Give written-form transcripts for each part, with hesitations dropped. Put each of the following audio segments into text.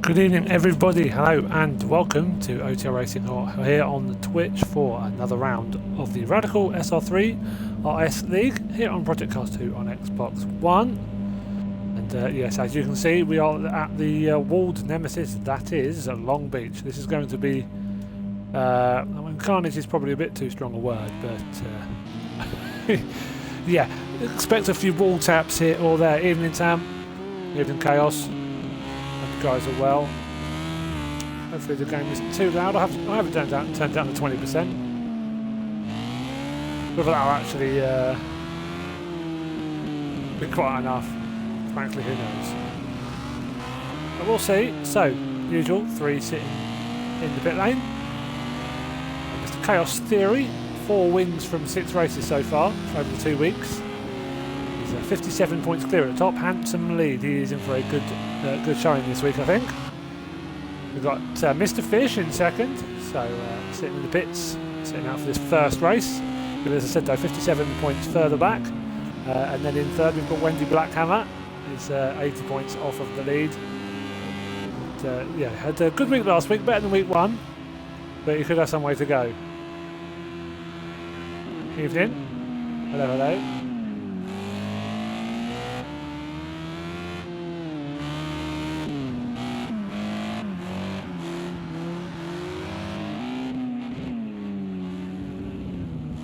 Good evening everybody, hello and welcome to OTL Racing here on the Twitch for another round of the Radical SR3-RS League here on Project Cars 2 on Xbox One. And yes, as you can see, we are at the walled nemesis, that is Long Beach. This is going to be, I mean, carnage is probably a bit too strong a word, but yeah, expect a few wall taps here or there. Evening Tam, evening Chaos. Guys are well. Hopefully the game isn't too loud. I haven't turned down to 20%. Whether that'll actually be quite enough, frankly, who knows. But we'll see. So, usual, 3 sitting in the pit lane. Mr. Chaos Theory, 4 wins from 6 races so far over the 2 weeks. 57 points clear at the top, handsome lead. He is in for a good showing this week, I think. We've got Mr. Fish in second, so sitting in the pits, sitting out for this first race. But as I said though, 57 points further back. And then in third we've got Wendy Blackhammer. He's 80 points off of the lead. And, yeah, had a good week last week, better than week 1, but he could have some way to go. Evening. Hello, hello.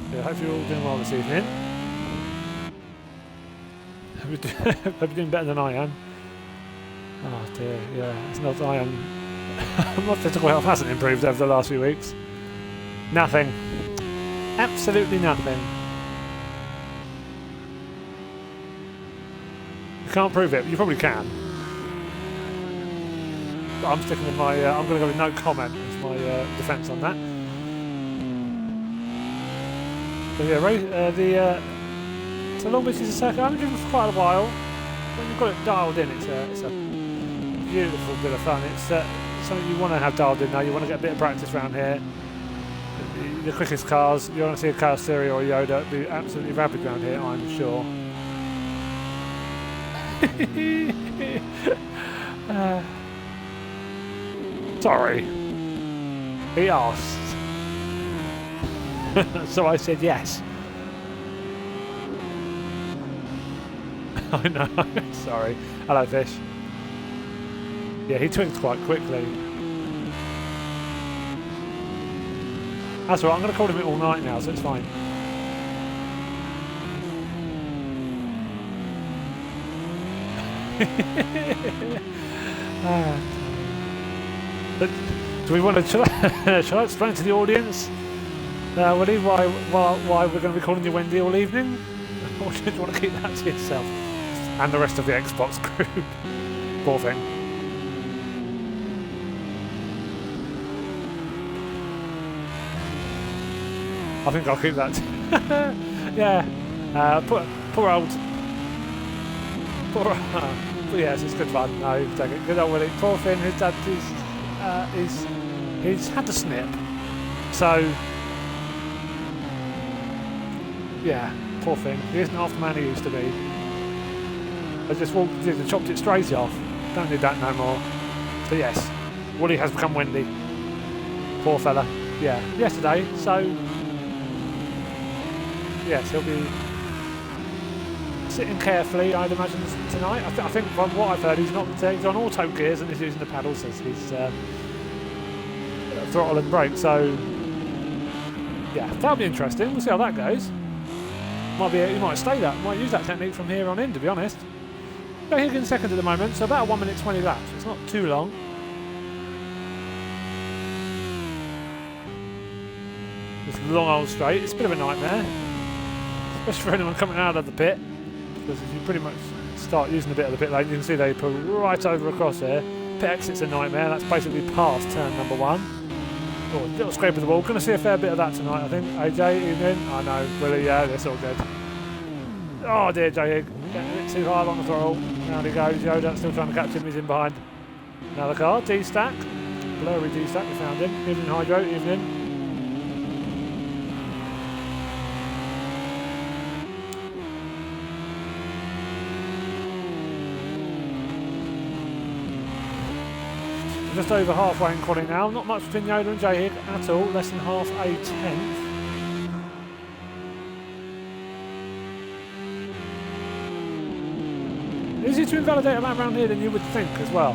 I hope you're all doing well this evening. Hope you're doing better than I am. Oh dear, yeah, it's not I am. My physical health hasn't improved over the last few weeks. Nothing. Absolutely nothing. You can't prove it, but you probably can. But I'm sticking with my, I'm going to go with no comment as my defence on that. So yeah, so Long Beach is a circuit. I haven't driven for quite a while. When you've got it dialed in, it's a beautiful bit of fun. It's something you want to have dialed in now. You want to get a bit of practice around here. The quickest cars, you want to see a Chaos Theory or a Yoda, it'd be absolutely rapid around here, I'm sure. Sorry. He asked. So I said yes. I know, sorry. Hello, Fish. Yeah, he twinked quite quickly. That's all right, I'm going to call him it all night now, so it's fine. But do we want to? Shall I explain to the audience? Willie, why we're going to be calling you Wendy all evening? Or do you want to keep that to yourself? And the rest of the Xbox group. Poor thing. I think I'll keep that. Yeah. Poor old. But yes, it's good fun. No, you can take it. Good old Willie. Poor thing. His dad he's had a snip. So. Yeah, poor thing. He isn't half the man he used to be. I just chopped it straight off. Don't need that no more. So yes, Wooly has become Wendy. Poor fella. Yeah, yesterday. So yes, he'll be sitting carefully, I'd imagine, tonight. I think from what I've heard, he's on auto gears and he's using the paddles as his throttle and brake. So yeah, that'll be interesting. We'll see how that goes. He might stay that, might use that technique from here on in, to be honest. But he's in second at the moment, so about 1 minute 20 laps. It's not too long. This long old straight, it's a bit of a nightmare. Especially for anyone coming out of the pit. Because if you pretty much start using a bit of the pit lane, you can see they pull right over across here. Pit exit's a nightmare, that's basically past turn number 1. Oh, a little scrape of the wall. Going to see a fair bit of that tonight, I think. AJ, evening. I know, Willie, yeah, that's all good. Oh dear, J. Getting a bit too hard on the throttle. Down he goes. Yoda still trying to catch him. He's in behind. Another car. D-Stack. Blurry D-Stack. We found him. Evening, Hydro. Evening. just over halfway in quality now. Not much between Yoda and J-Hig at all, less than half a tenth. Easier to invalidate a lap around here than you would think as well.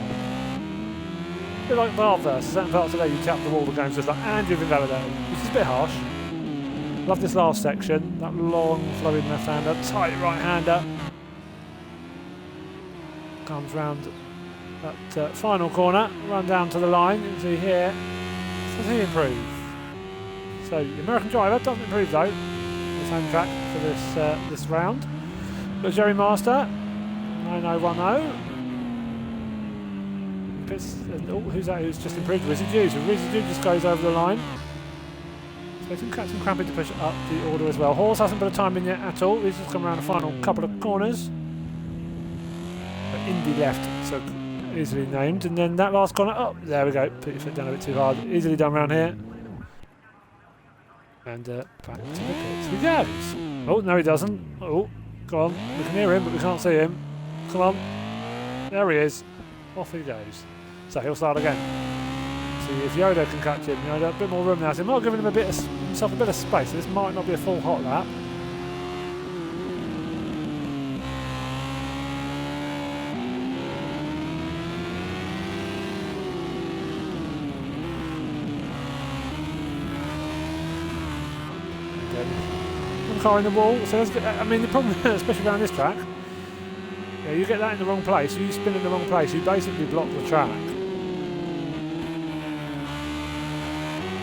A bit like Barverse, certain parts of there you tap the wall, the game's just like, and you've invalidated, which is a bit harsh. Love this last section, that long flowing left-hander, tight right-hander. Comes round that final corner, run down to the line, you can see here, does he improve? So the American driver doesn't improve though, the same track for this round. But Jerry Master, 9010. Who's that who's just improved? Wizard Dew. So Wizard Dew just goes over the line. So some Captain Crampy to push up the order as well. Horse hasn't put a time in yet at all. He's just come around the final couple of corners. But Indy left, so easily named. And then that last corner, oh, there we go. Put your foot down a bit too hard. Easily done around here. And back to the pits he goes. Oh, no he doesn't. Oh, go on. We can hear him, but we can't see him. Come on. There he is. Off he goes. So he'll start again. See if Yoda can catch him. Yoda, a bit more room now. So he might have given him himself a bit of space. So this might not be a full hot lap. One car in the wall. So I mean, the problem, especially around this track, yeah, you get that in the wrong place. You spin in the wrong place. You basically block the track.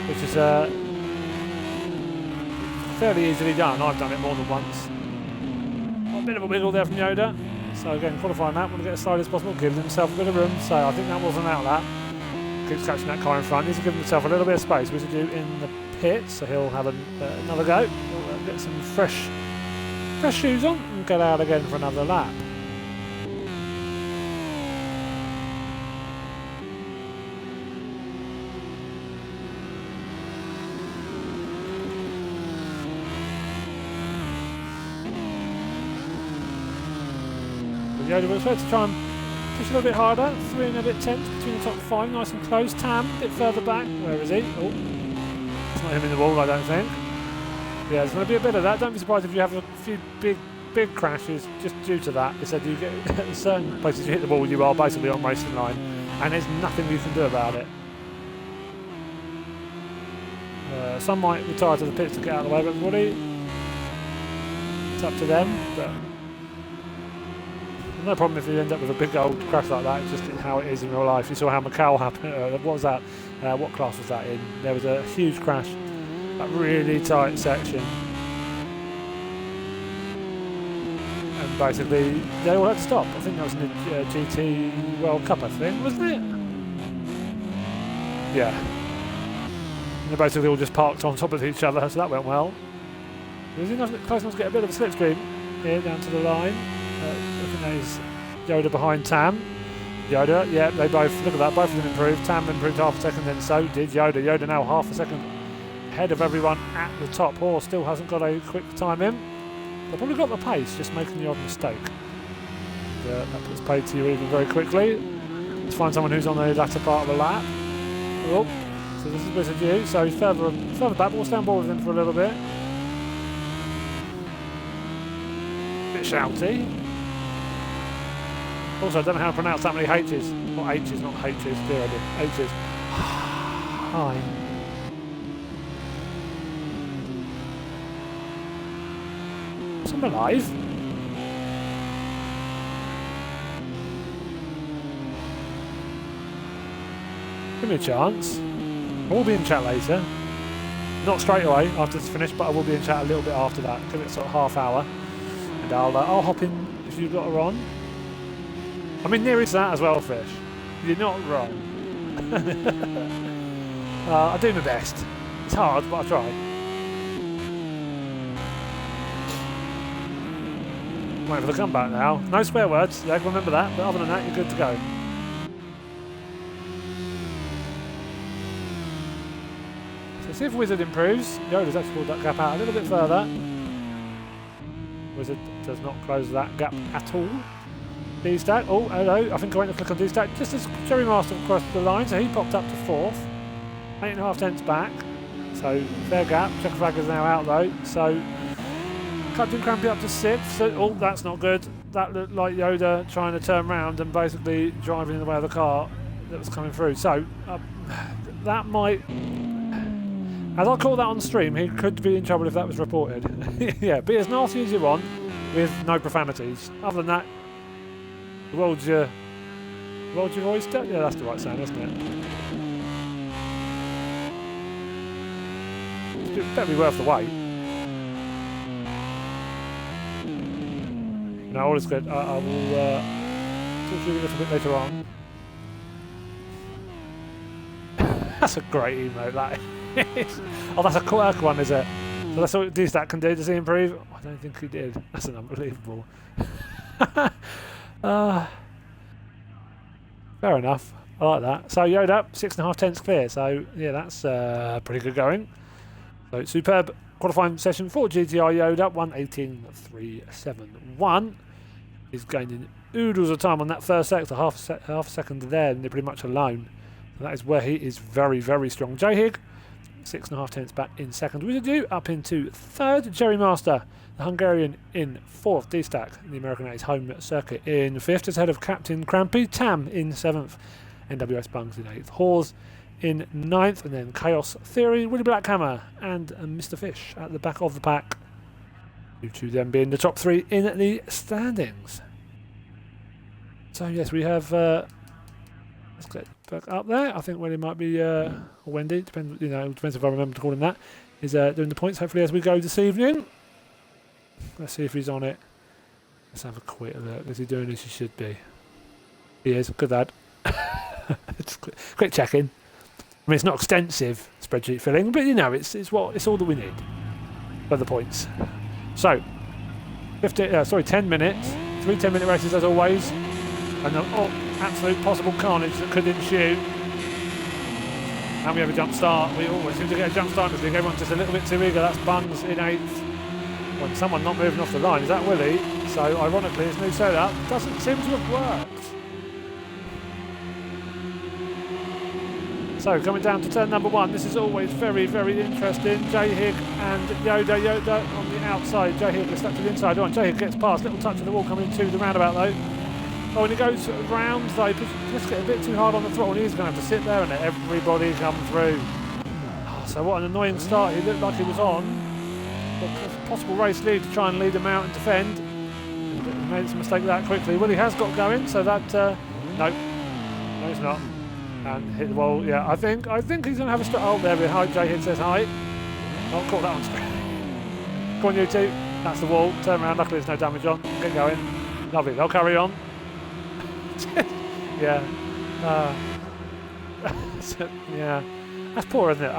Which is fairly easily done. I've done it more than once. A bit of a wiggle there from Yoda. So again, qualifying that, want to get as slide as possible, giving himself a bit of room. So I think that was an out lap. Keeps catching that car in front. He's giving himself a little bit of space, which he'll do in the pits. So he'll have another go. He'll get some fresh shoes on and get out again for another lap. Yoda was supposed to try and push a little bit harder, 3 and a bit tenths between the top 5, nice and close. Tam, a bit further back, where is he? Oh, it's not him in the wall, I don't think. Yeah, there's going to be a bit of that. Don't be surprised if you have a few big crashes just due to that. They said you get certain places you hit the wall, you are basically on racing line, and there's nothing you can do about it. Some might retire to the pits to get out of the way of everybody. It's up to them, but no problem if you end up with a big old crash like that. It's just how it is in real life. You saw how Macau happened. What was that? What class was that in? There was a huge crash. That really tight section. And basically, they all had to stop. I think that was in the GT World Cup, I think, wasn't it? Yeah. And they basically all just parked on top of each other, so that went well. It was close enough to get a bit of a slipstream here down to the line. Looking at his Yoda behind Tam. Yoda, yeah, they both, look at that, both of them improved. Tam improved half a second, then so did Yoda. Yoda now half a second ahead of everyone at the top. Horse still hasn't got a quick time in. They've probably got the pace, just making the odd mistake. That puts paid to you even very quickly. Let's find someone who's on the latter part of the lap. Oh, so this is Wizard Dew, so he's further back, but we'll stay on board with him for a little bit. Bit shouty. Also, I don't know how to pronounce that many H's. Not H's, not H's, dear I did. H's. Hi. So I'm alive. Give me a chance. I will be in chat later. Not straight away after it's finished, but I will be in chat a little bit after that. Give it sort of half hour. And I'll hop in if you've got her on. I mean, there is that as well, Fish. You're not wrong. I do my best. It's hard, but I try. Waiting for the comeback now. No swear words, yeah, remember that. But other than that, you're good to go. So see if Wizard improves. Yoda's actually pulled that gap out a little bit further. Wizard does not close that gap at all. D-Stack. Oh, hello. I think I went to click on D-Stack just as Jerry Master crossed the line, so he popped up to 4th. 8.5 tenths back. So, fair gap. Checker flag is now out though. So, Captain Crampy up to 6th. So, oh, that's not good. That looked like Yoda trying to turn around and basically driving in the way of the car that was coming through. So, that might... As I call that on stream, he could be in trouble if that was reported. Yeah, be as nasty as you want with no profanities. Other than that, the world's your oyster? Yeah, that's the right sound, isn't it? It better be worth the wait. No, all is good. I will talk to you a little bit later on. That's a great emote, that is. Oh, that's a quirk one, is it? So that's what D-Stack can do. Does he improve? I don't think he did. That's an unbelievable. Fair enough. I like that. So Yoda, 6.5 tenths clear. So yeah, that's pretty good going. So superb qualifying session for GTR Yoda. 1:18.371. He's gaining oodles of time on that first sector. Half a second there, and they're pretty much alone. So that is where he is very, very strong. J Hig, 6.5 tenths back in second. Wizard U up into third. Jerry Master, the Hungarian, in 4th. D-Stack, the American at his home circuit, in 5th. Is ahead of Captain Crampy. Tam in 7th. NWS Bungs in 8th. Hawes in 9th. And then Chaos Theory, Willie Blackhammer, and Mr. Fish at the back of the pack. You two then being the top 3 in the standings. So yes, we have... let's get back up there. I think Willie might be... or Wendy, depends if I remember to call him that. Is doing the points hopefully as we go this evening. Let's see if he's on it. Let's have a quick look. Is he doing as he should be? He is. Good lad. Just quick check-in. I mean, it's not extensive spreadsheet filling, but you know, it's all that we need for the points. So, 10 minutes. 3 10-minute races as always. And absolute possible carnage that could ensue. And we have a jump start. We always seem to get a jump start because everyone's just a little bit too eager. That's Bungs in 8th. When someone not moving off the line, is that Willie? So ironically, his new setup doesn't seem to have worked. So coming down to turn number 1, this is always very, very interesting. J Hig and Yoda on the outside. J Hig is stuck to the inside on. J Hig gets past, little touch of the wall coming into the roundabout though. Oh, when he goes round, though, just get a bit too hard on the throttle. He's going to have to sit there and let everybody come through. Oh, so what an annoying start. He looked like he was on. But possible race lead to try and lead him out and defend. He made some mistake that quickly. Willie has got going, so that... no, he's not. And hit the wall. Yeah, I think he's going to have a straight. Oh, there we go. J Hig says hi. Oh, caught that on screen. Go on, you two. That's the wall. Turn around. Luckily, there's no damage on. Get going. Lovely. They'll carry on. Yeah. Yeah. That's poor, isn't it?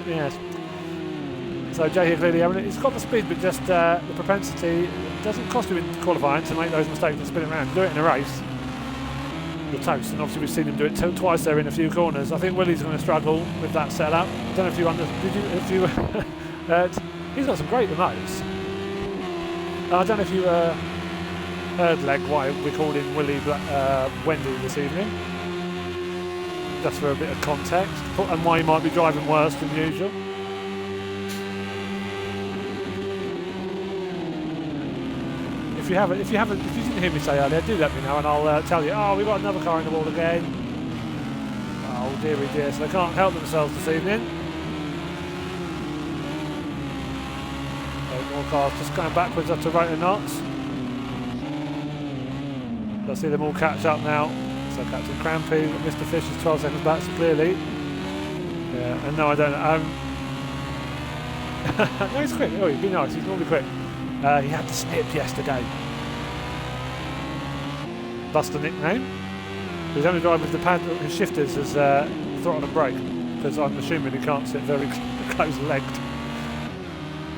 Yes. So J Hig clearly, I mean, he's got the speed, but just the propensity. It doesn't cost him in qualifying to make those mistakes and spin it around. Do it in a race. You're toast, and obviously we've seen him do it twice there in a few corners. I think Willie's going to struggle with that setup. I don't know if you he's got some great remotes. I don't know if you heard leg why we called in Willie Wendy this evening. Just for a bit of context, and why he might be driving worse than usual. If you didn't hear me say earlier, do let me know and I'll tell you. Oh, we've got another car in the wall again. Oh dearie dear, so they can't help themselves this evening. So more cars just going backwards up to rotor knots. I see them all catch up now. So Captain Crampy, Mr. Fish is 12 seconds back, so clearly. Yeah, and no, I don't know. No, he's quick. Oh, he'd be nice. He's normally quick. He had the snip yesterday. Buster nickname. He's only driving with the pad and shifters as throttle and brake, because I'm assuming he can't sit very close-legged.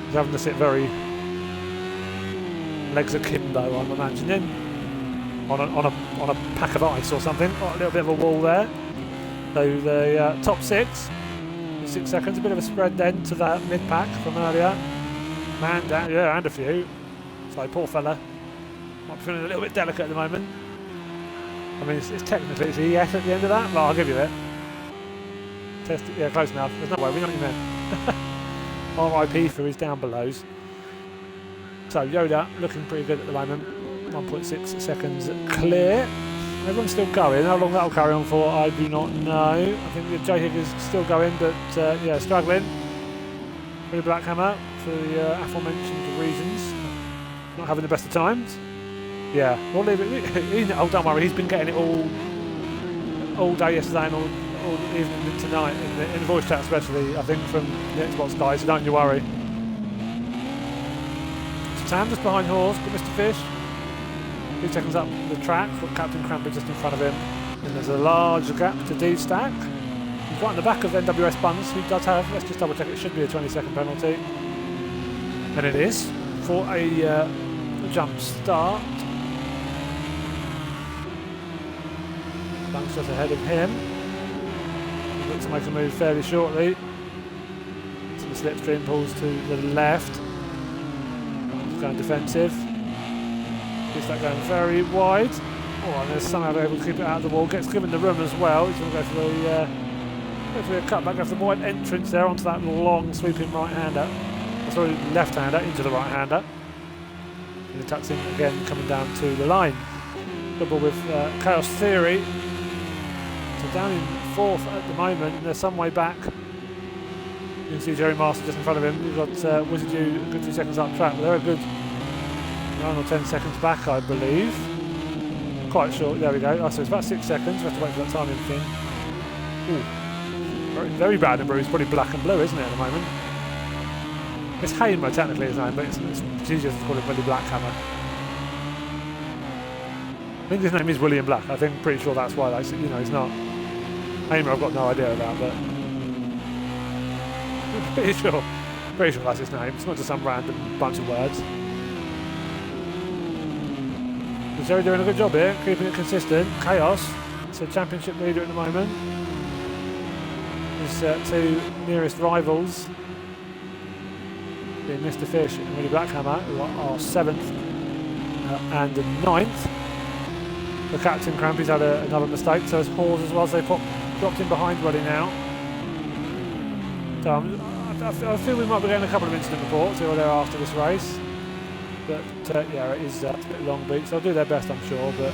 He's having to sit very legs akimbo, I'm imagining, on a pack of ice or something. Oh, a little bit of a wall there. So the top 6 seconds, a bit of a spread then to that mid-pack from earlier. Man down, yeah, and a few. So poor fella I'm feeling a little bit delicate at the moment. I mean, it's technically it's ES at the end of that, but I'll give you it. Test it, yeah, close enough. There's no way, we know what you meant. RIP for his down belows. So Yoda looking pretty good at the moment. 1.6 seconds clear. Everyone's still going. How long that'll carry on for, I do not know. I think the J Hig is still going, but yeah, struggling. Really Black Hammer for the aforementioned reasons. Not having the best of times. Yeah, we'll leave it. Oh, don't worry, he's been getting it all day yesterday and all evening and tonight in the voice chat, especially I think from the Xbox guys. So don't you worry. Sam just behind Horse, but Mr. Fish 2 seconds up the track. Got Captain Crampy just in front of him, and there's a large gap to D-Stack. He's right in the back of NWS Buns, who does have. Let's just double check. It should be a 20-second penalty, and it is for a jump start. Buns just ahead of him. He looks to make a move fairly shortly. So the slipstream pulls to the left. Going defensive. Is that going very wide? Oh, and they're somehow able to keep it out of the wall. Gets given the room as well. He's going to go for the cutback, go for the wide entrance there onto that long sweeping right-hander. Sorry, left-hander into the right-hander. And he tucks in again, coming down to the line. Double with Chaos Theory. So down in 4th at the moment, and they're some way back. You can see Jerry Master just in front of him. You've got Wizard U a good 2 seconds up track, but they're a good 9 or 10 seconds back, I believe. Quite short. There we go. Oh, so it's about 6 seconds. We have to wait for that timing thing. Ooh. Very, very bad and bruised. Probably black and blue, isn't it, at the moment? It's Hamer, technically, his name, but it's easier to call it Willie Black Hammer. I think his name is William Black. I think, pretty sure that's why, like, you know, he's not. Hamer, I've got no idea about, but. Pretty sure that's his name. It's not just some random bunch of words. Is Jerry doing a good job here, keeping it consistent. Chaos, it's a championship leader at the moment. His 2 nearest rivals being Mr. Fish and Willie Blackhammer, who are 7th and 9th. The Captain Crampy's had another mistake, so has Hawes as well, so they dropped in behind Willie now. So I feel we might be getting a couple of incident reports here or there after this race. But yeah, it is a bit Long Beach. They'll do their best, I'm sure, but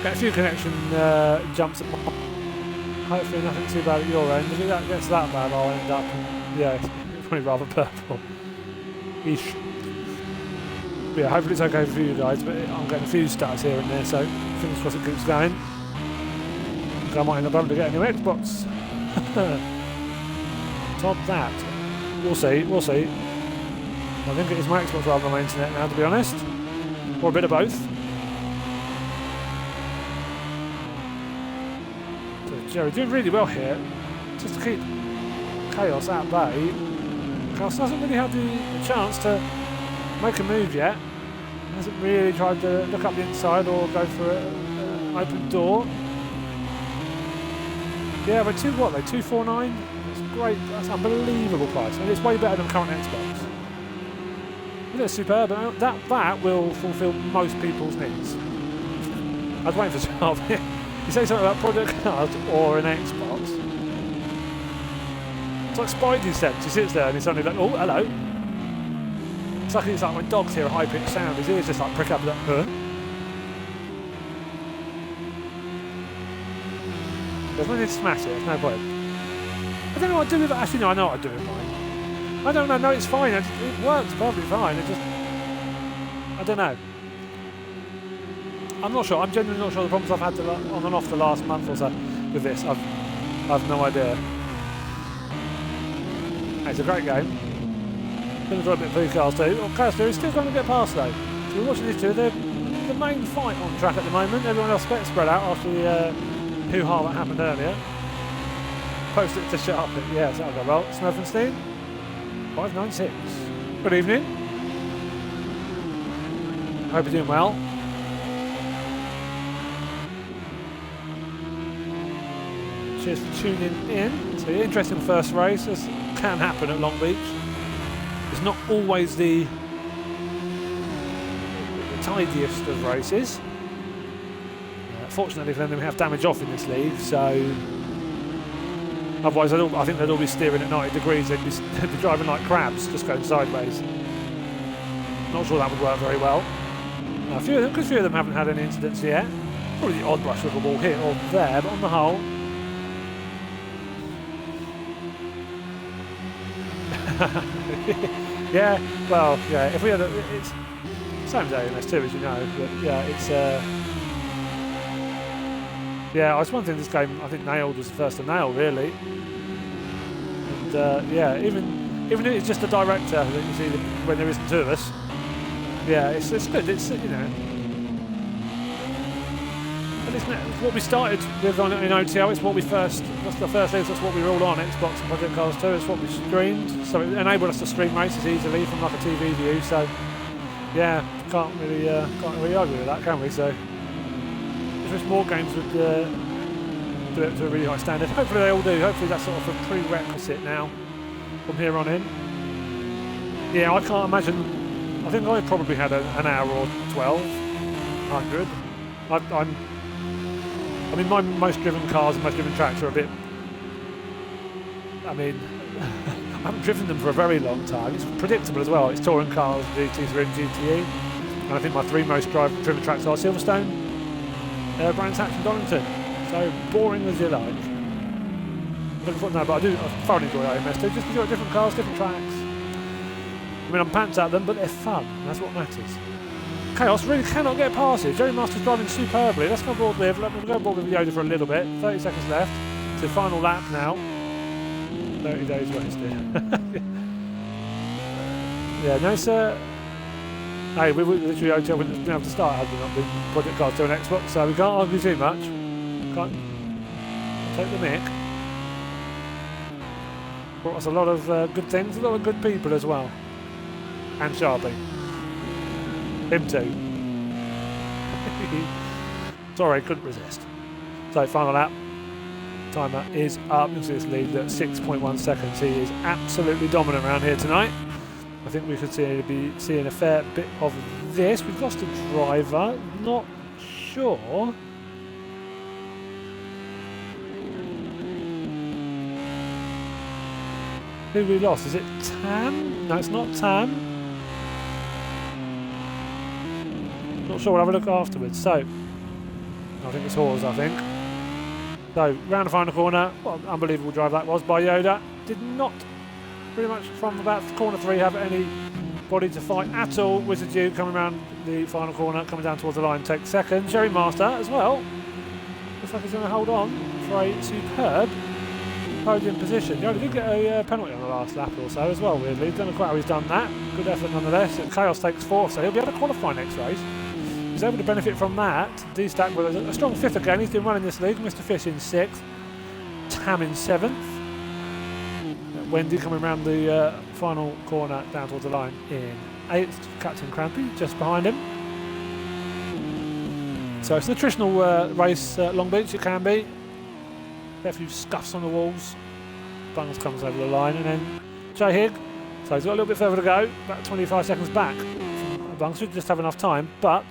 get a few connection jumps at hopefully nothing too bad at your end. If it gets that bad, I'll end up, yeah, it's probably rather purple. Eesh. But yeah, hopefully it's okay for you guys, but I'm getting a few stats here and there, so fingers crossed it keeps going. So I might end up having to get a new Xbox. Top that. We'll see, we'll see. I think it is my Xbox rather than my internet now, to be honest. Or a bit of both. So Jerry doing really well here. Just to keep Chaos at bay. Chaos hasn't really had the chance to make a move yet. Hasn't really tried to look up the inside or go for an open door. Yeah, but 249? That's great, that's an unbelievable price. And it's way better than current Xbox. It's superb, and that will fulfil most people's needs. I was waiting for Charles. You say something about Project Cars or an Xbox. It's like Spidey sense. He sits there and he's suddenly like, oh, hello. It's like when dogs hear a high-pitched sound, his ears just like prick up like, huh? There's no need to smash it, there's no point. I don't know what to do with it. Actually, no, I know what to do with mine. I don't know, no, it's fine. It works perfectly fine. It just, I don't know. I'm not sure. I'm genuinely not sure the problems I've had on and off the last month or so with this. I've no idea. It's a great game. Been enjoying a bit of Cars too. Well, Cars 2 is still going to get past though. So we're watching these two. They're the main fight on track at the moment. Everyone else spread out after the hoo-ha that happened earlier. Post it to Sharp. Yeah, that'll go well. Smurfenstein. 596. Good evening. Hope you're doing well. Cheers for tuning in. So interesting first race, as can happen at Long Beach. It's not always the tidiest of races. Fortunately for them, we have damage off in this league, so otherwise I think they'd all be steering at 90 degrees. They'd be driving like crabs, just going sideways. Not sure that would work very well. A few of them haven't had any incidents yet. Probably the odd brush with a wall here or there, but on the whole. Yeah, well, yeah. If we had it's same as AMS2, as you know, but yeah, it's yeah. I was one thing this game I think nailed was the first to nail really, and yeah, even if it's just a director that you see when there isn't two of us. Yeah, it's good. It's you know. It's what we started with in OTL. It's what we that's the first thing. That's what we were all on. Xbox and Project Cars 2. It's what we streamed. So it enabled us to stream races easily from like a TV view. So yeah, can't really argue with that, can we? So if there's more games would do it to a really high standard. Hopefully they all do. Hopefully that's sort of a prerequisite now from here on in. Yeah, I can't imagine. I think I probably had an hour or 1,200. I mean, my most driven cars and most driven tracks are a bit. I mean, I haven't driven them for a very long time. It's predictable as well. It's touring cars, GT3 and GTE. And I think my three most driven tracks are Silverstone, Brands Hatch and Donington. So boring as you like. No, but I thoroughly enjoy AMS2 just because you've got different cars, different tracks. I mean, I'm pants at them, but they're fun. That's what matters. Chaos really cannot get past it. Jerry Master's driving superbly. Let's go aboard with. We'll go aboard with Yoda for a little bit. 30 seconds left. It's the final lap now. 30 days wasted. Yeah, no sir. Hey, we literally OTL wouldn't have been able to start had we not been Project Cars 2 on Xbox, so we can't argue too much. Can't take the mick. Brought us a lot of good things, a lot of good people as well. And Sharpie. Him too. Sorry, couldn't resist. So, final lap. Timer is up. You can see this lead at 6.1 seconds. He is absolutely dominant around here tonight. I think we could be seeing a fair bit of this. We've lost a driver. Not sure. Who we lost? Is it Tam? No, it's not Tam. Not sure, we'll have a look afterwards. So, I think it's Hawes, I think. So, round the final corner. What an unbelievable drive that was by Yoda. Did not, pretty much from about corner 3, have anybody to fight at all. Wizard U coming around the final corner, coming down towards the line, takes second. Jerry Master as well. Looks like he's going to hold on for a superb podium position. Yoda did get a penalty on the last lap or so as well, weirdly. Don't know quite how he's done that. Good effort nonetheless. Chaos takes 4th, so he'll be able to qualify next race. He's able to benefit from that. D-Stack with a strong 5th again. He's been running this league. Mr. Fish in 6th. Tam in 7th. Wendy coming around the final corner down towards the line in 8th. Captain Crampy just behind him. So it's an attritional race at Long Beach. It can be. A few scuffs on the walls. Bungles comes over the line, and then Jay Higg. So he's got a little bit further to go. About 25 seconds back. Bungs should just have enough time, but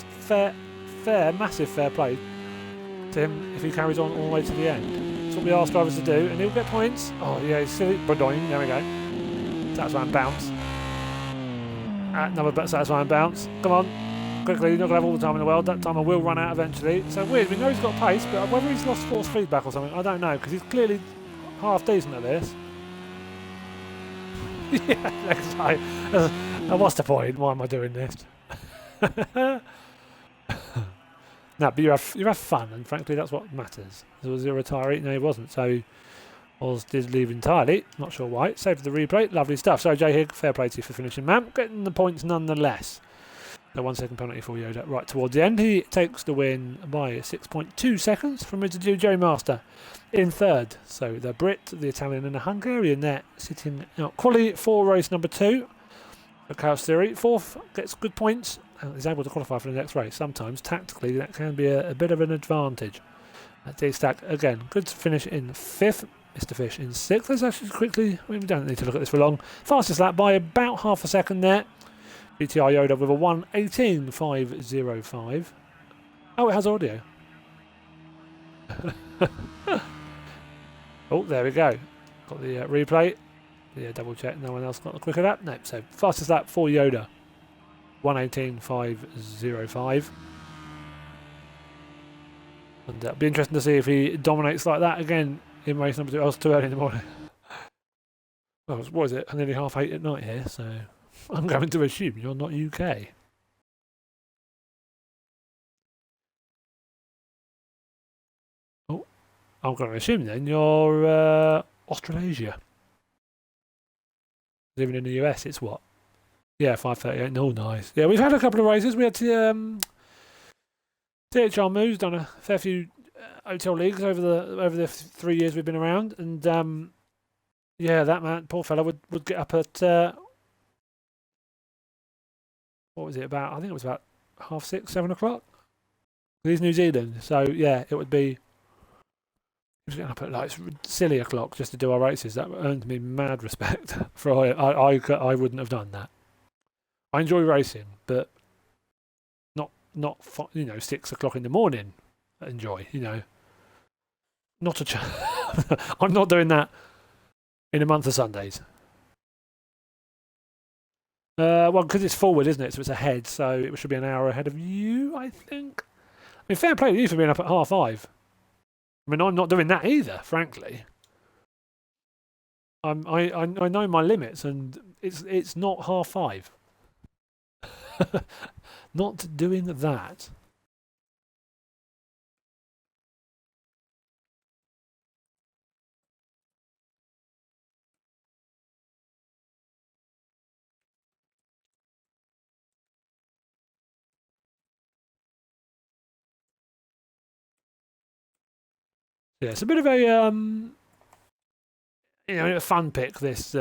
massive fair play to him if he carries on all the way to the end. That's what we ask drivers to do, and he'll get points. Oh yeah, he's silly. Bodoing, there we go. Satisfying bounce. Another satisfying bounce. Come on, quickly, you're not going to have all the time in the world. That timer will run out eventually. So weird, we know he's got pace, but whether he's lost force feedback or something, I don't know, because he's clearly half decent at this. Yeah, next time. What's the point? Why am I doing this? No, but you have fun, and frankly, that's what matters. Was he a retiree? No, he wasn't. So Oz did leave entirely. Not sure why. Saved the replay. Lovely stuff. So Jay Higg, fair play to you for finishing, man. Getting the points nonetheless. The 1 second penalty for Yoda right towards the end. He takes the win by 6.2 seconds from Rizadu Jerry Master in 3rd. So the Brit, the Italian, and the Hungarian there sitting out. Quali for race number 2. The Chaos Theory. 4th gets good points and is able to qualify for the next race. Sometimes tactically that can be a bit of an advantage. D-Stack again. Good finish in 5th. Mr. Fish in 6th. Let's actually quickly, we don't need to look at this for long. Fastest lap by about half a second there. GTR Yoda with a 1:18.505. Oh, it has audio. Oh, there we go. Got the replay. Yeah, double check. No one else got the quicker lap. No, so fastest lap for Yoda, 1:18.505. And it'll be interesting to see if he dominates like that again in race number 2. I was too early in the morning. Well, what is it? Nearly 8:30 at night here, so I'm going to assume you're not UK. Oh, I'm going to assume then you're Australasia. Living in the US, it's what? Yeah, 5:38. No, nice. Yeah, we've had a couple of races. We had THR moves, done a fair few OTL leagues over the 3 years we've been around, and yeah, that man, poor fella, would get up at what was it about? I think it was about 6:30, 7 o'clock. He's New Zealand, so yeah, it would be. He was getting up at like silly o'clock just to do our races. That earned me mad respect. For I wouldn't have done that. I enjoy racing, but not 6 o'clock in the morning. Enjoy, not a chance. I'm not doing that in a month of Sundays. Well, because it's forward, isn't it? So it's ahead, so it should be an hour ahead of you, I think. I mean, fair play to you for being up at 5:30. I mean, I'm not doing that either, frankly. I know my limits, and it's not 5:30. Not doing that. Yeah, it's a bit of a a fun pick, this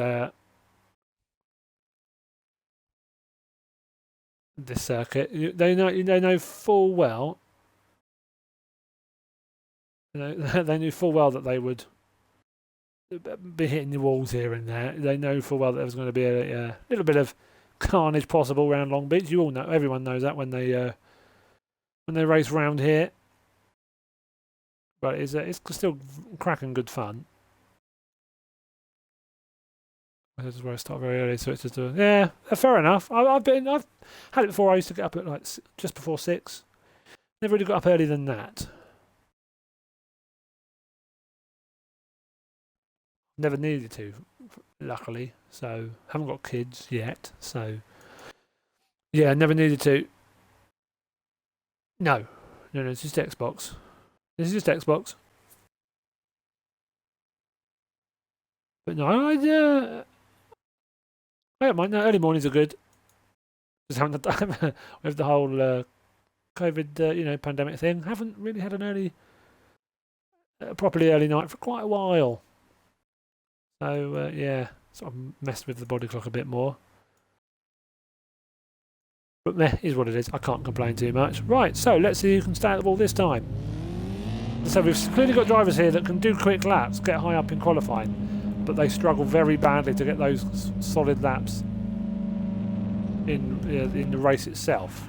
this circuit. They know full well. They knew full well that they would be hitting the walls here and there. They know full well that there was going to be a little bit of carnage possible around Long Beach. You all know, everyone knows that when they race round here. But it's still cracking good fun. This is where I start very early, so it's just fair enough. I've had it before. I used to get up at like just before 6. Never really got up earlier than that. Never needed to, luckily. So haven't got kids yet. So yeah, never needed to. No, it's just Xbox. This is just Xbox. But no, I don't mind. No, early mornings are good. Just having the time with the whole COVID, pandemic thing. Haven't really had an properly early night for quite a while. So yeah, sort of messed with the body clock a bit more. But meh, is what it is. I can't complain too much. Right, so let's see who can stay at the ball this time. So we've clearly got drivers here that can do quick laps, get high up in qualifying, but they struggle very badly to get those solid laps in the race itself.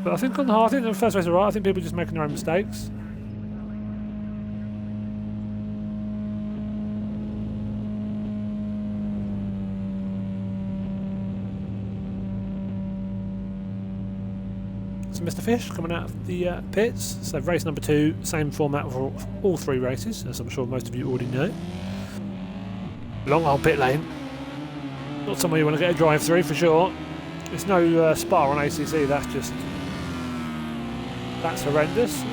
But I think the first race are right. I think people are just making their own mistakes. So Mr. Fish coming out of the pits. So race number 2, same format for all 3 races, as I'm sure most of you already know. Long old pit lane. Not somewhere you want to get a drive through for sure. It's no Spa on ACC, that's horrendous.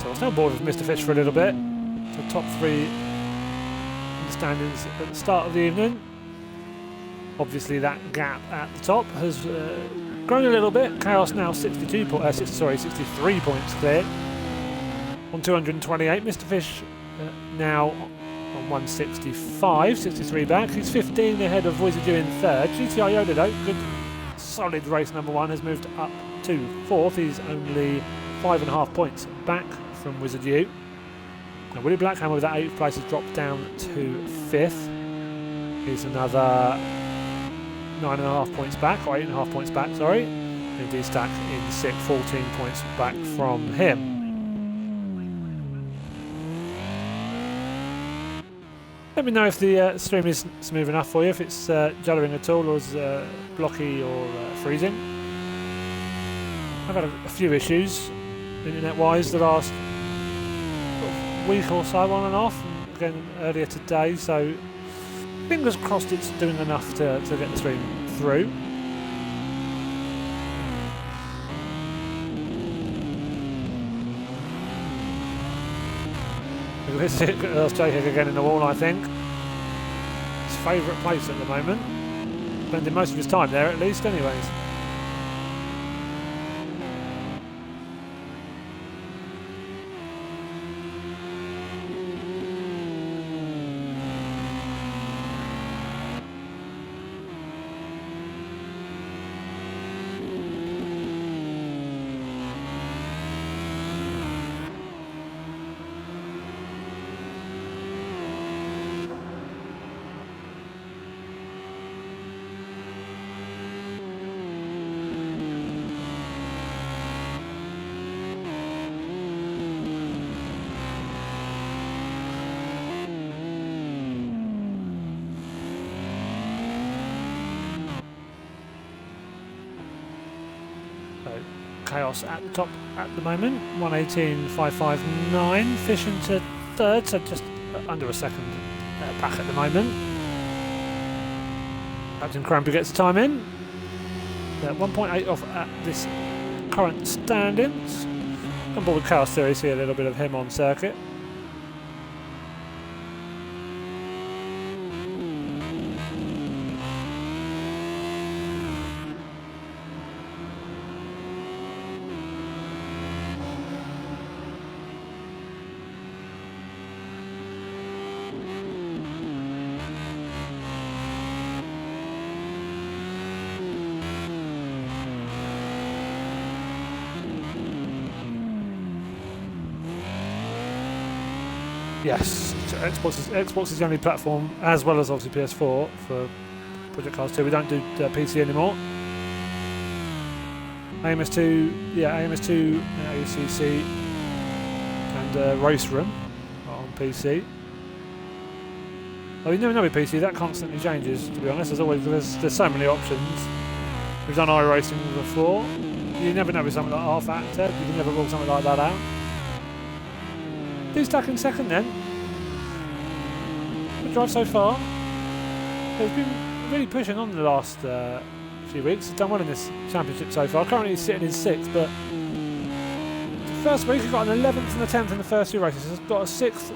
So I was now bored with Mr. Fish for a little bit. So top 3 in the standings at the start of the evening. Obviously that gap at the top has grown a little bit. Chaos now 63 points clear on 228. Mr. Fish now on 165, 63 back. He's 15 ahead of Wizard U in third. GTI Yoda though, good solid race number one, has moved up to fourth. He's only 5.5 points back from Wizard U. Now Willie Blackhammer with that 8th place has dropped down to 5th. He's another 9.5 points back, or 8.5 points back, sorry. And D-Stack in 6th, 14 points back from him. Let me know if the stream is smooth enough for you, if it's juddering at all, or is blocky or freezing. I've had a few issues internet-wise the last week or so, on and off, again earlier today, so fingers crossed it's doing enough to get the stream through. This is Jay Higg again in the wall, I think. His favourite place at the moment. Spending most of his time there at least, anyways. Chaos at the top at the moment, 118.559, Fish into third, so just under a second back at the moment. Captain Crampy gets the time in, 1.8 off at this current standings. On board with Chaos Theory, see a little bit of him on circuit. Yes, Xbox is the only platform, as well as obviously PS4 for Project Cars 2. We don't do PC anymore. AMS2, AMS2, ACC, and Race Room are on PC. Oh, you never know with PC, that constantly changes, to be honest. There's so many options. We've done iRacing before. You never know with something like R-Factor, you can never rule something like that out. Who's stuck in second then? Good drive so far. He's been really pushing on the last few weeks. He's done well in this championship so far. Currently he's sitting in 6th, but the first week he's got an 11th and a 10th in the first 2 races. He's got a 6th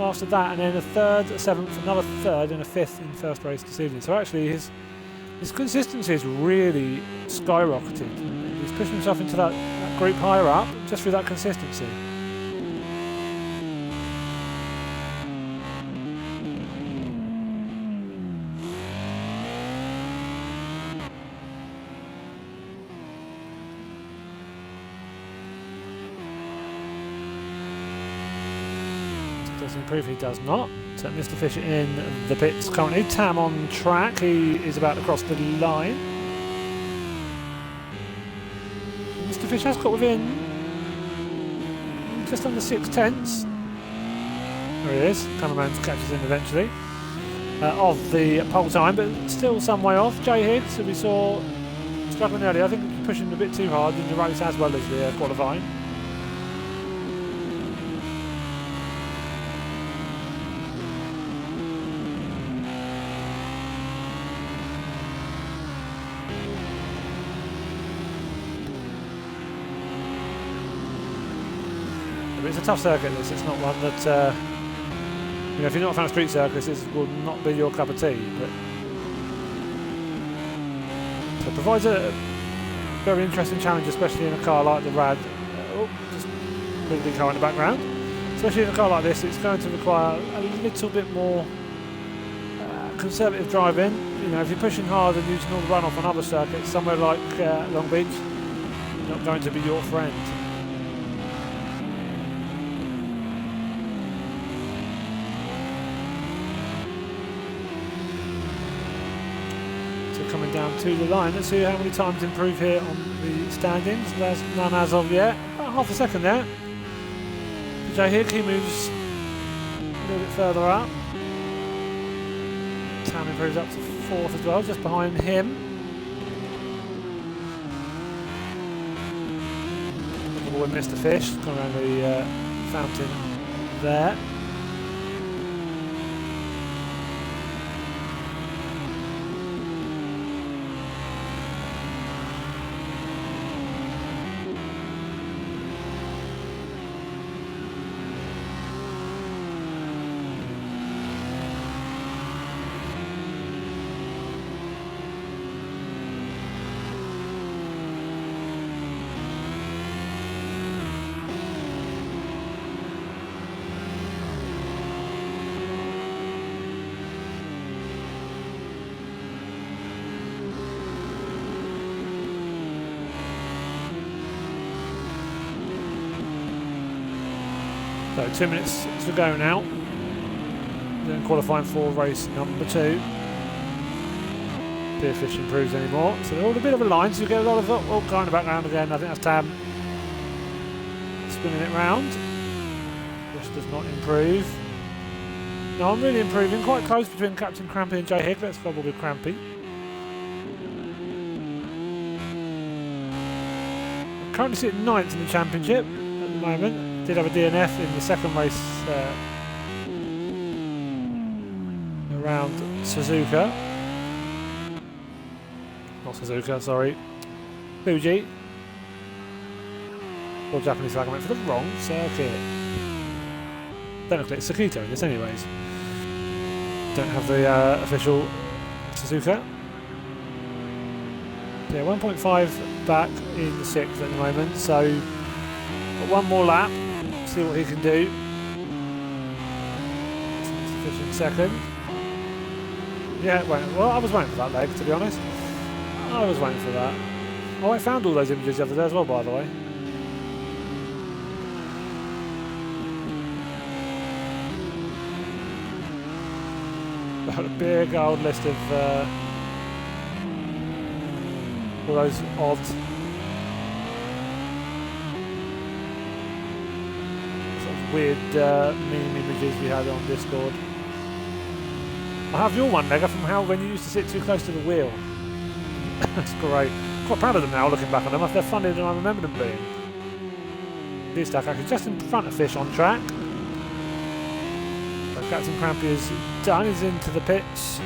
after that, and then a 3rd, a 7th, another 3rd, and a 5th in the first race this evening. So actually his consistency has really skyrocketed. He's pushing himself into that group higher up just through that consistency. Does improve, he does not. So Mr. Fish in the pits currently. Tam on track, he is about to cross the line. Mr. Fish has got within just under 6/10. There he is, cameraman catches in eventually, of the pole time, but still some way off. Jay Higgs, who we saw struggling earlier, I think pushing a bit too hard in the race as well as the qualifying. It's a tough circuit, this. It's not one that, you know, if you're not a fan of street circuits, this will not be your cup of tea. But so it provides a very interesting challenge, especially in a car like the Rad. Just moving the car in the background. Especially in a car like this, it's going to require a little bit more conservative driving. You know, if you're pushing hard and using all the runoff on other circuits, somewhere like Long Beach, not going to be your friend. So coming down to the line, let's see how many times improve here on the standings. There's none as of yet. About half a second there. Jay Hick, he moves a little bit further up. Tam improves up to 4th as well, just behind him. With Mr. Fish, going around the fountain there. So 2 minutes to go now. Then qualifying for race number 2. Beer Fish improves anymore. So they're all a bit of a line, so you get a lot of car in the background again. I think that's Tam spinning it round. This does not improve. No, I'm really improving. Quite close between Captain Crampy and Jay Hick. Let's go with Crampy. I'm currently sitting 9th in the championship at the moment. Did have a DNF in the second race around Suzuka. Not Suzuka, sorry. Fuji. Or Japanese flag, I went for the wrong circuit. Technically it's Sakito in this anyways. Don't have the official Suzuka. Yeah, 1.5 back in 6th at the moment, so got one more lap. See what he can do. Sufficient second. Yeah, well, I was waiting for that leg, to be honest. I was waiting for that. Oh, I found all those images the other day as well, by the way. Got a big old list of all those odd weird meme images we had on Discord. I have your one, Nega, from how when you used to sit too close to the wheel. That's great. Quite proud of them now, looking back on them. They're funnier than I remember them being. This stack actually just in front of Fish on track. So Captain Crampy is done. He's into the pits.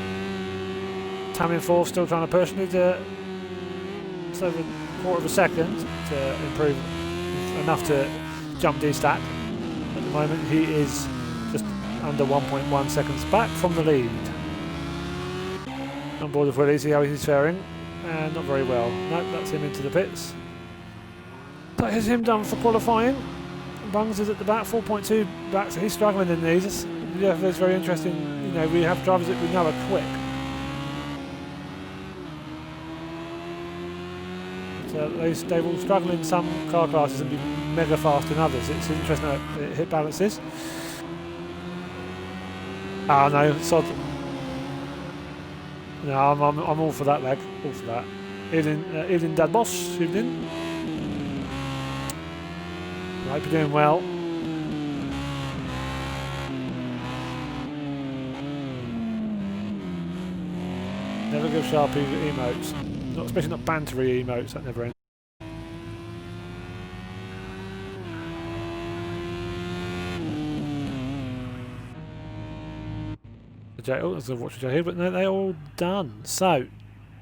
Tam in 4th, still trying to push. Needs just over a quarter of a second to improve enough to jump D-stack. At the moment he is just under 1.1 seconds back from the lead. On board with Willie, see how he's faring. And not very well. Nope, that's him into the pits. That is him done for qualifying. Bungs is at the back, 4.2 back, so he's struggling in these. Yeah, it's very interesting. You know, we have drivers that we know are quick. So they will struggle in some car classes and be mega fast in others. It's interesting how it hit balances. Ah no, sod. No, I'm all for that leg. All for that. Evening, Dad Boss. Evening. I hope you're doing well. Never give Sharpie emotes. Not, especially not bantery emotes, that never ends. Oh, there's a watch here, but no, they're all done. So,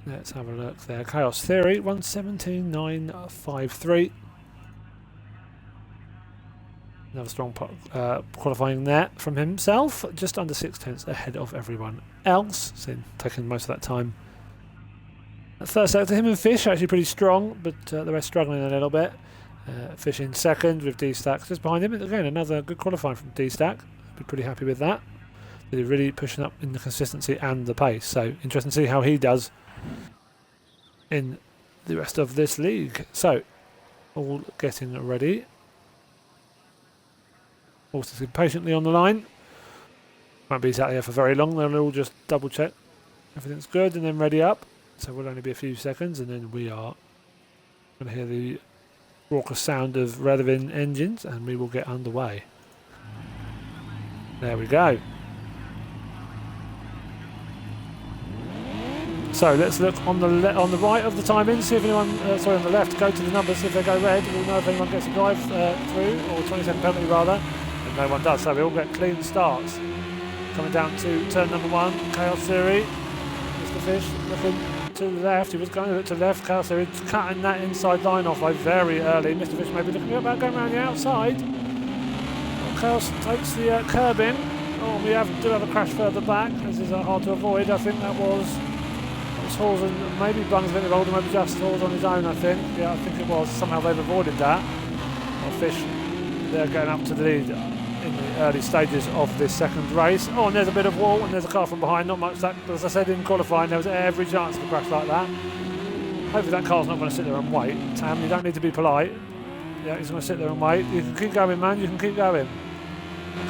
let's have a look there. Chaos Theory, 1:17.953. Another strong qualifying there from himself. Just under 6 tenths ahead of everyone else. So taking most of that time Third sector, him and Fish actually pretty strong, but the rest struggling a little bit. Fish in second with D-Stack just behind him. Again, another good qualifying from D-Stack. Be pretty happy with that. They're really pushing up in the consistency and the pace. So interesting to see how he does in the rest of this league. So all getting ready. All sitting patiently on the line. Won't be sat here for very long. They'll all just double check everything's good and then ready up. So we'll only be a few seconds and then we are going to hear the raucous sound of revving engines and we will get underway. There we go. So let's look on the right of the timing, see if anyone, sorry, on the left, go to the numbers, see if they go red. We'll know if anyone gets a drive through, or 20-second penalty rather, and no one does. So we all get clean starts. Coming down to turn number 1, Chaos Theory. Mr. Fish looking to the left, he was going to look to the left. Chaos Theory cutting that inside line off like very early. Mr. Fish maybe looking about going around the outside. Well, Chaos takes the curb in. Oh, we do have a crash further back. This is hard to avoid. I think that was Halls and maybe Bungs a bit older, maybe just Halls on his own, I think. Yeah, I think it was. Somehow they've avoided that. Well, Fish, they're going up to the lead in the early stages of this second race. Oh, and there's a bit of wall, and there's a car from behind. Not much that, as I said in qualifying, there was every chance of a crash like that. Hopefully that car's not going to sit there and wait. Tam, you don't need to be polite. Yeah, he's going to sit there and wait. You can keep going, man, you can keep going.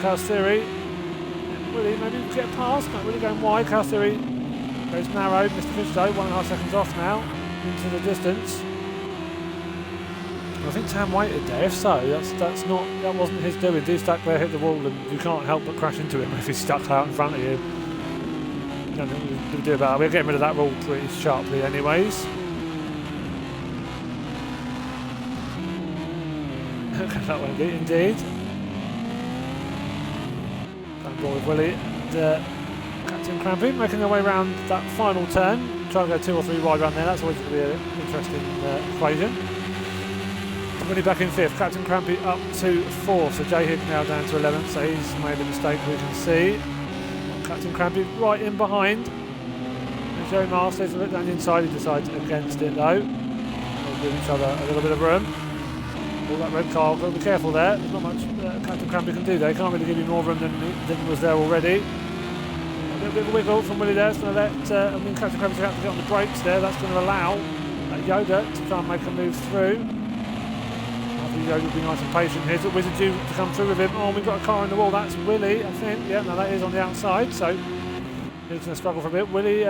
Chaos Theory, really, maybe get past, not really going wide. Chaos Theory goes narrow. Mr. Fish though, 1.5 seconds off now into the distance. I think Tam waited there. If so, that wasn't his doing. D-Stack there hit the wall, and you can't help but crash into him if he's stuck out in front of you. Nothing to do about it. We're getting rid of that wall pretty sharply, anyways. That one indeed. Going ball with Willie and Captain Crampy making their way around that final turn. Try and go 2 or 3 wide around there. That's always going to be an interesting equation. Willie back in 5th. Captain Crampy up to 4th. So Jay Higg now down to 11th. So he's made a mistake, we can see. Captain Crampy right in behind. And Joe Mars stays a bit down the inside. He decides against it though. They'll give each other a little bit of room. All that red car, got to be careful there. There's not much Captain Crampy can do there. He can't really give you more room than was there already. A little bit of a wiggle from Willie there. It's going to let Captain Crampy's going to have to get on the brakes there. That's going to allow Yoda to try and make a move through. Yoda will be nice and patient here. It's Wizard due to come through with him. Oh, we've got a car in the wall. That's Willie, I think. Yeah, no, that is on the outside. So he's going to struggle for a bit. Willie,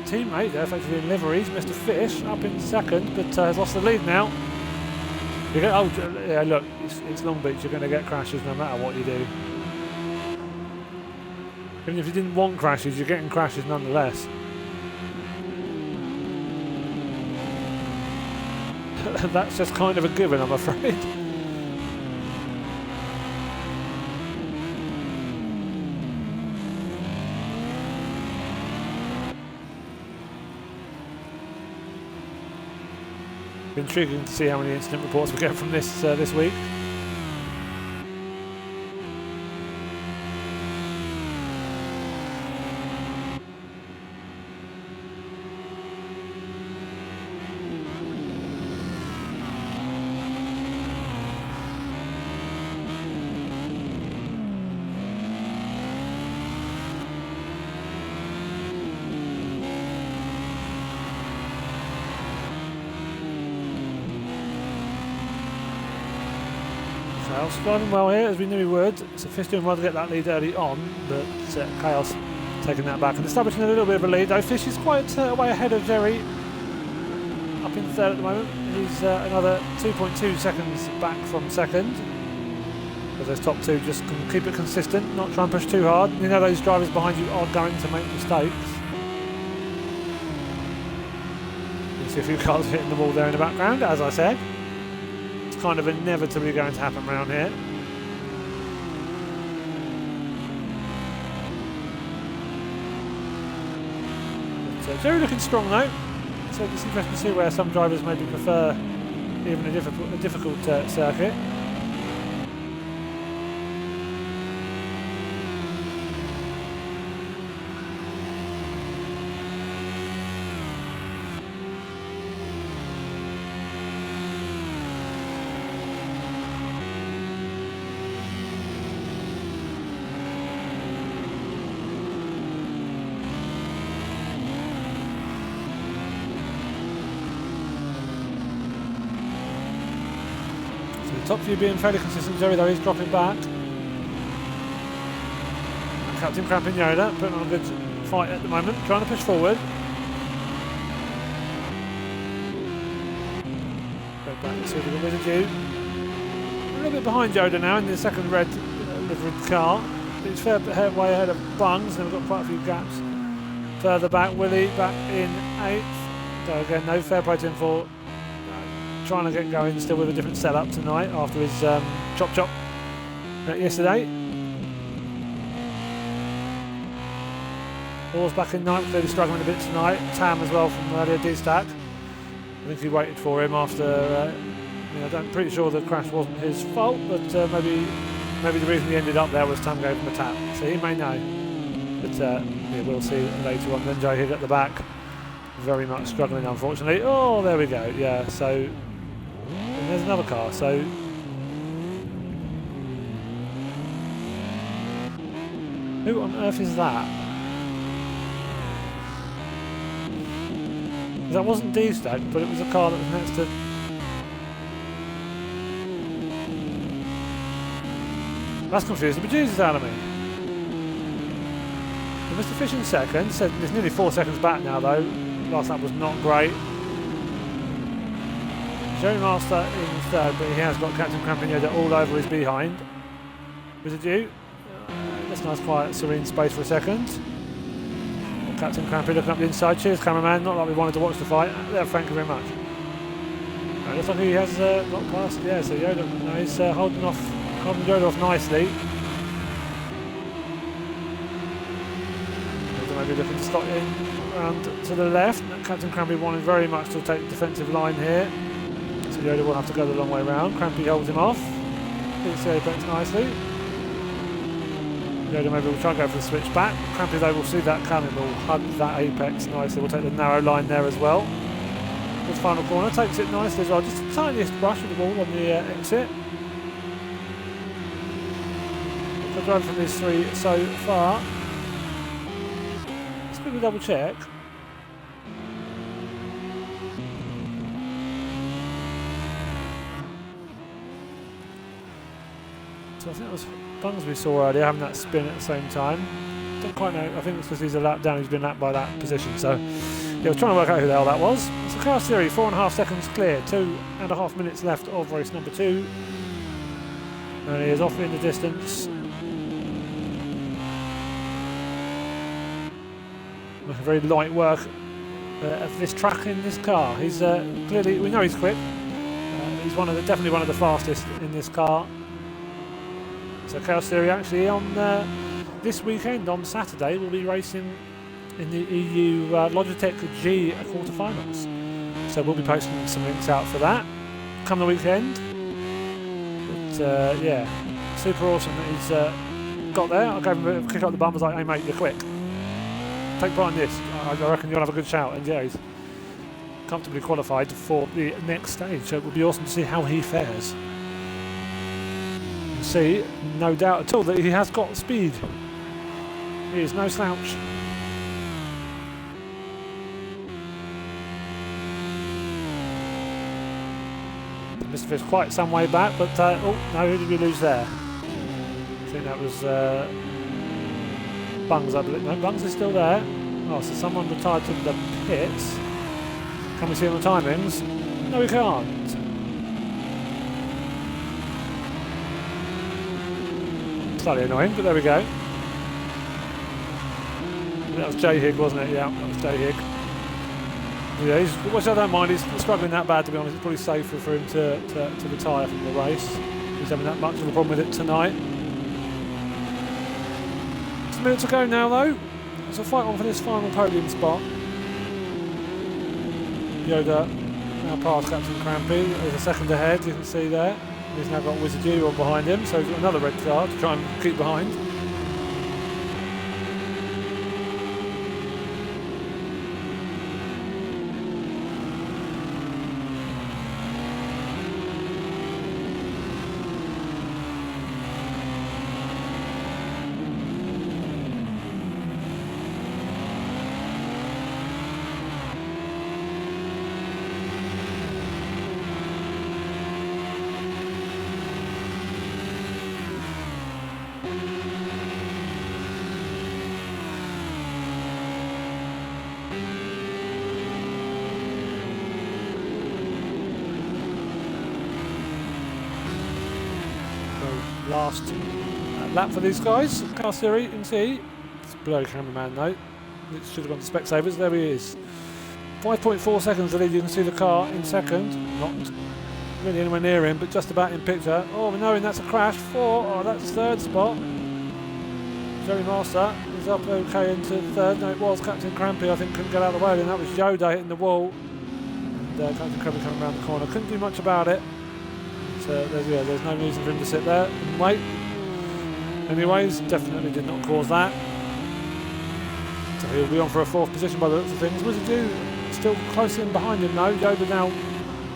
teammate there, effectively in liveries. Mr. Fish up in 2nd, but has lost the lead now. Yeah, look, it's Long Beach. You're going to get crashes no matter what you do. Even if you didn't want crashes, you're getting crashes nonetheless. That's just kind of a given, I'm afraid. Intriguing to see how many incident reports we get from this week. Chaos running well here, as we knew he would. So Fish doing well to get that lead early on, but Chaos taking that back and establishing a little bit of a lead. Though Fish is quite way ahead of Jerry, up in 3rd at the moment. He's another 2.2 seconds back from 2nd. But those top 2 just can keep it consistent, not try and push too hard. You know those drivers behind you are going to make mistakes. You see a few cars hitting the wall there in the background, as I said. Kind of inevitably going to happen around here. But, Jerry looking strong though, so it's interesting to see where some drivers maybe prefer even a difficult circuit. Top view being fairly consistent. Joey though is dropping back. Captain Cramping Yoda putting on a good fight at the moment, trying to push forward. Go back and see if we can visit you. A little bit behind Yoda now in the second red liveried car. It's fair way ahead of Bungs, and we've got quite a few gaps. Further back, Willie back in 8th. So again, no fair play to him for trying to get going still with a different setup tonight after his chop yesterday. All's back in 9th, clearly struggling a bit tonight. Tam as well from earlier D-Stack. I think he waited for him after, I'm pretty sure the crash wasn't his fault, but maybe the reason he ended up there was Tam gave him a tap. So he may know. But we'll see later on. Then Joe Higg at the back. Very much struggling, unfortunately. Oh, there we go. Yeah, so... And there's another car, so... Who on earth is that? That wasn't D-Stack, but it was a car that was next to... That's confused the bejesus out of me. Mr. Fish in second, said it's nearly 4 seconds back now though. Last lap was not great. Jerry Master in third, but he has got Captain Cramping Yoda all over his behind. Was it you? That's nice, quiet, serene space for a second. Captain Cramping looking up the inside. Cheers, cameraman. Not like we wanted to watch the fight. There, thank you very much. Looks like he has got past. Yeah, so Yoda, he's holding Yoda off nicely. Maybe looking to slot in around to the left. Captain Crampy wanted very much to take the defensive line here. So Yoda will have to go the long way round. Crampy holds him off. Hits the apex nicely. Yoda maybe will try and go for the switch back. Crampy though will see that coming, will hug that apex nicely. We'll take the narrow line there as well. This final corner takes it nicely as well. Just the tiniest brush of the ball on the exit. The drive from these three so far. Let's quickly double check. So I think it was Bungs we saw earlier having that spin at the same time. Don't quite know. I think it's because he's a lap down. He's been lapped by that position. So yeah, we're trying to work out who the hell that was. It's a car series, 4.5 seconds clear. 2.5 minutes left of race number 2. And he is off in the distance. Very light work of this track in this car. He's clearly, we know he's quick. He's definitely one of the fastest in this car. So Chaos Theory actually on this weekend on Saturday will be racing in the EU Logitech G quarterfinals. So we'll be posting some links out for that come the weekend. But yeah, super awesome that he's got there. I gave him a kick up the bum. I was like, hey mate, you're quick. Take part in this. I reckon you'll have a good shout. And yeah, he's comfortably qualified for the next stage. So it will be awesome to see how he fares. You see, no doubt at all that he has got speed. He is no slouch. Mr. Fish quite some way back, but oh no, who did we lose there? I think that was Bungs, I believe. No, Bungs is still there. Oh, so someone retired to the pits. Can we see on the timings? No, we can't. Slightly annoying, but there we go. That was J Higg, wasn't it? Yeah, that was J Higg. Yeah, which I don't mind. He's struggling that bad, to be honest. It's probably safer for him to retire from the race. He's having that much of a problem with it tonight. Just a minute to go now, though. There's a fight on for this final podium spot. Yoda now past Captain Crampy. There's a second ahead, you can see there. He's now got Wizard U on behind him, so he's got another red car to try and keep behind. last lap for these guys. Chaos Theory, you can see. It's below cameraman though. It should have gone to Specsavers. There he is. 5.4 seconds the lead. You can see the car in second. Not really anywhere near him, but just about in picture. Oh, we're knowing that's a crash. 4. Oh, that's third spot. Jerry Master is up okay into third. No, it was Captain Crampy. I think couldn't get out of the way. And that was Yoda hitting the wall. And Captain Crampy coming around the corner. Couldn't do much about it. So there's no reason for him to sit there and wait. Anyways, definitely did not cause that. So he'll be on for a 4th position by the looks of things. Wizard still close in behind him though. Yoda now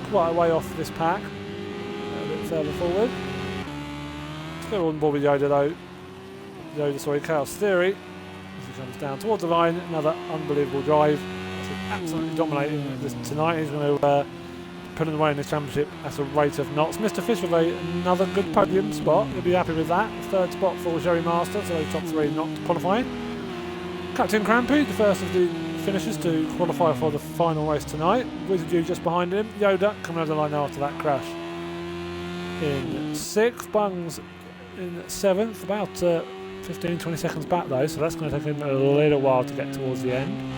quite a way off this pack. A bit further forward. Still on board with Yoda though. Chaos Theory. As he comes down towards the line, another unbelievable drive. Absolutely dominating this tonight. He's going to put him away in the championship at a rate of knots. Mr. Fish with another good podium spot. He'll be happy with that. 3rd spot for Jerry Master, so top 3 not qualifying. Captain Crampy, the first of the finishers to qualify for the final race tonight. Wizard just behind him. Yoda coming over the line after that crash in 6th. Bungs in 7th, about 15-20 seconds back though, so that's going to take him a little while to get towards the end.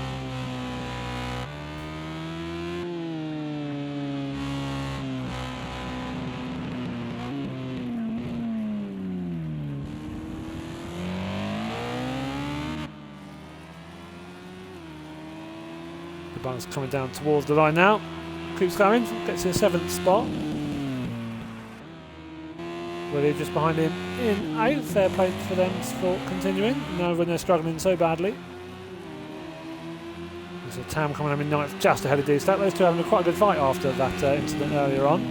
Bungs coming down towards the line now. Keeps going, gets to the 7th spot. Willie just behind him in 8th. Fair play for them for continuing. No, when they're struggling so badly. There's a Tam coming home in 9th, just ahead of D-Stack. Those two having a quite good fight after that incident earlier on.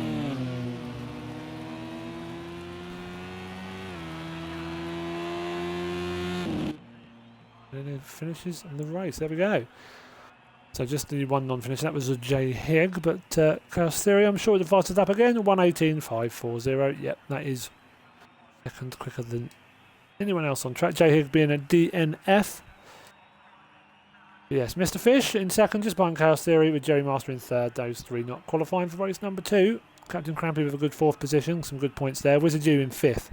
And it finishes in the race. There we go. So just the one non-finish, that was a J Hig, but Chaos Theory, I'm sure, advances up again. 1:18.540. Yep, that is second quicker than anyone else on track. J Hig being a DNF. Yes, Mr. Fish in second, just behind Chaos Theory, with Jerry Master in third. Those 3 not qualifying for race number 2. Captain Crampy with a good 4th position, some good points there. Wizard U in 5th,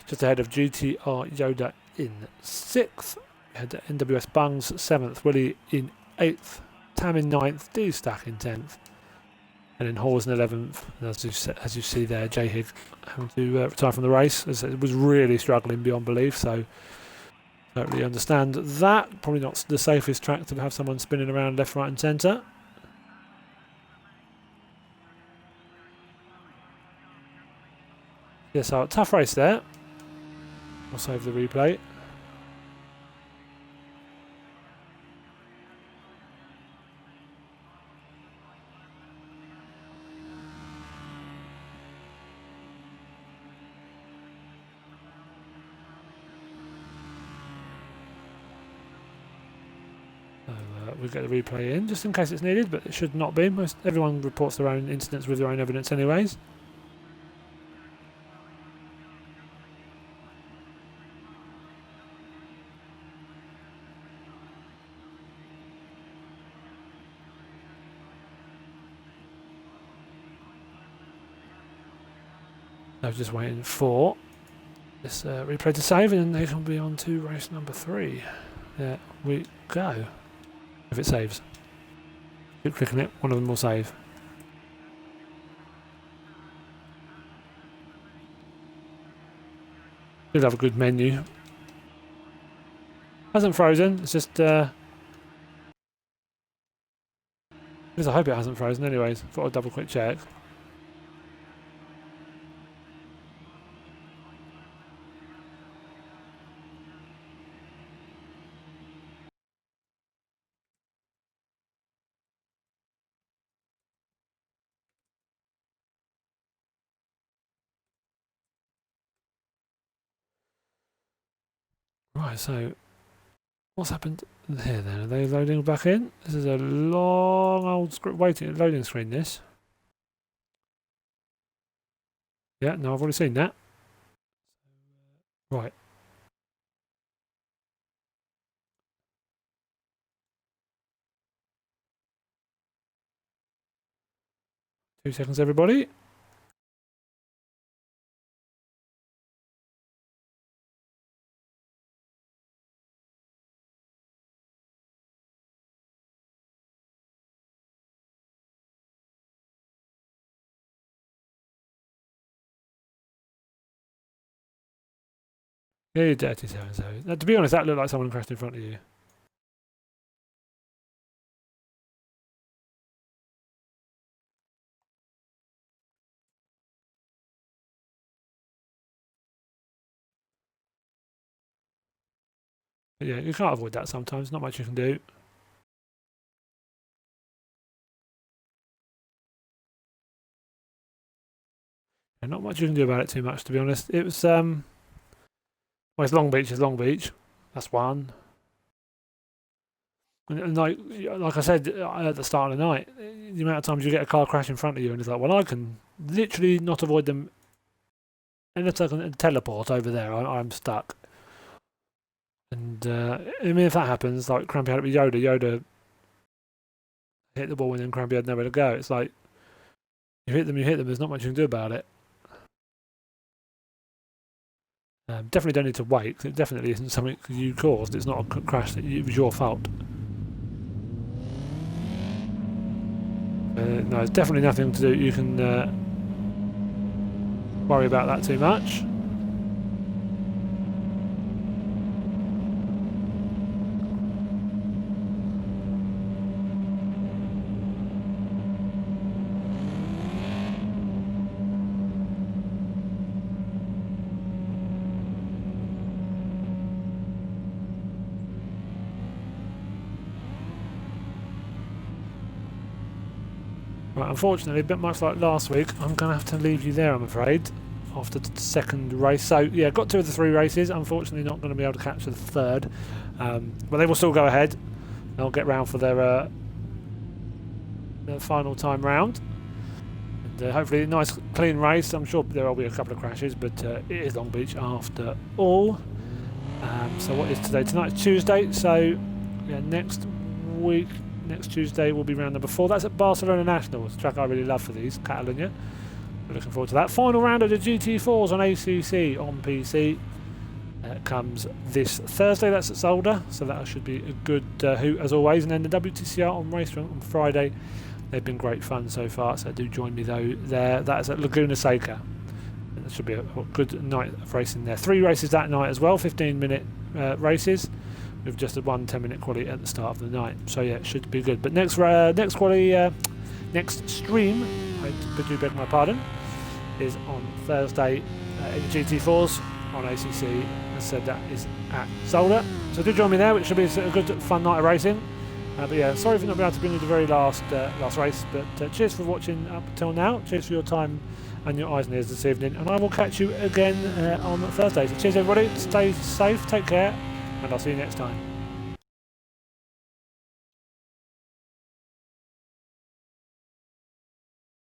just ahead of GTR Yoda in 6th. We had NWS Bungs 7th, Willie in 8th. Tam in 9th, D-Stack in 10th, and then Hawes in 11th. And as you see there, J Hig having to retire from the race, as it was really struggling beyond belief. So totally understand that. Probably not the safest track to have someone spinning around left, right, and centre. Yeah, so tough race there. I'll save the replay. We'll get the replay in just in case it's needed, but it should not be. Everyone reports their own incidents with their own evidence anyways. I was just waiting for this replay to save, and then they can be on to race number 3. There we go. If it saves. Keep clicking it, one of them will save. Should have a good menu. Hasn't frozen, it's just because I hope it hasn't frozen anyways. Thought I'd double quick check. Right, so what's happened here then? Are they loading back in? This is a long old loading screen, this. Yeah, no, I've already seen that. Right. Two seconds, everybody. Yeah, you dirty so-and-so. To be honest, that looked like someone crashed in front of you. But yeah, you can't avoid that sometimes. Not much you can do. Yeah, not much you can do about it too much, to be honest. It was, well, it's Long Beach, That's one. And like I said at the start of the night, the amount of times you get a car crash in front of you, and it's like, well, I can literally not avoid them unless I can teleport over there. I'm stuck. And I mean, if that happens, like Crampy had it with Yoda hit the ball and then Crampy had nowhere to go. It's like, you hit them. There's not much you can do about it. Definitely don't need to wait. It definitely isn't something you caused. It's not a crash. It was your fault. No, there's definitely nothing to do. You can worry about that too much. Right, unfortunately, a bit much like last week, I'm going to have to leave you there, I'm afraid, after the second race. So, yeah, got 2 of the 3 races. Unfortunately, not going to be able to capture the third. But they will still go ahead. They'll get round for their final time round. And hopefully a nice, clean race. I'm sure there will be a couple of crashes, but it is Long Beach after all. So what is today? Tonight's Tuesday. So, yeah, next Tuesday will be round number 4. That's at Barcelona Nationals, track I really love for these, Catalonia. We're looking forward to that. Final round of the GT4s on ACC on PC comes this Thursday. That's at Zolder, so that should be a good hoot as always. And then the WTCR on Racetrack on Friday. They've been great fun so far, so do join me though there. That is at Laguna Seca. That should be a good night of racing there. 3 races that night as well, 15-minute races. With just a 10-minute quali at the start of the night, so yeah, it should be good. But next quali, next stream, I do beg my pardon, is on Thursday in the GT4s on ACC. As I said, that is at Zolder, so do join me there, which should be a good, fun night of racing. But yeah, sorry for not being able to bring you the very last race. But cheers for watching up until now. Cheers for your time and your eyes and ears this evening, and I will catch you again on Thursday. So cheers everybody. Stay safe, take care. And I'll see you next time.